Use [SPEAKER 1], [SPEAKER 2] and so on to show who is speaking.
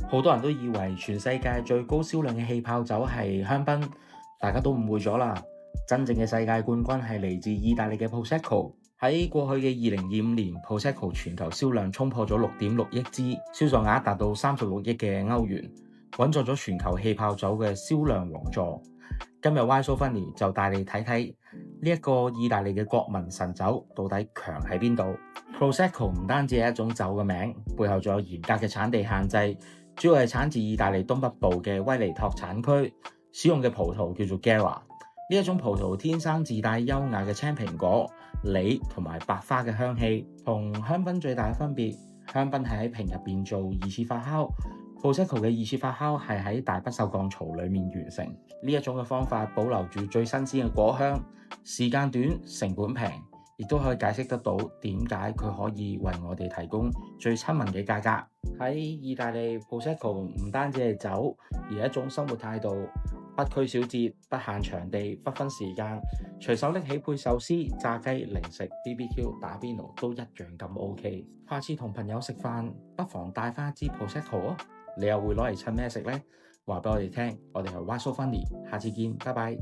[SPEAKER 1] 好多人都以為全世界最高銷量嘅氣泡酒係香檳，大家都誤會咗啦。真正嘅世界冠軍係嚟自意大利嘅 Prosecco。喺過去嘅2025年，Prosecco 全球銷量衝破咗6.6億支，銷售額達到36億嘅歐元，穩坐咗全球氣泡酒嘅銷量王座。今日 Why So Funny 就帶你睇睇呢一個意大利嘅國民神酒到底強喺邊度。Prosecco 唔單止係一種酒嘅名，背後仲有嚴格嘅產地限制。主要係產自意大利東北部嘅威尼托產區，使用嘅葡萄叫做 Gera。呢一種葡萄天生自帶優雅嘅青蘋果、梨同埋白花嘅香氣。同香檳最大嘅分別，香檳係喺瓶入邊做二次發酵，Prosecco 嘅二次發酵係喺大不鏽鋼槽裡面完成。呢一種嘅方法保留住最新鮮嘅果香，時間短，成本平。亦都可以解釋得到點解佢可以為我哋提供最親民嘅價格。喺意大利 Prosecco 唔單止係酒，而係一種生活態度，不拘小節，不限場地，不分時間，隨手拎起配壽司、炸雞、零食、BBQ、打邊爐都一樣咁 OK。下次同朋友食飯，不妨帶翻一支 Prosecco 啊！你又會攞嚟襯咩食呢？話俾我哋聽，我哋係 Why So Funny，下次見，拜拜。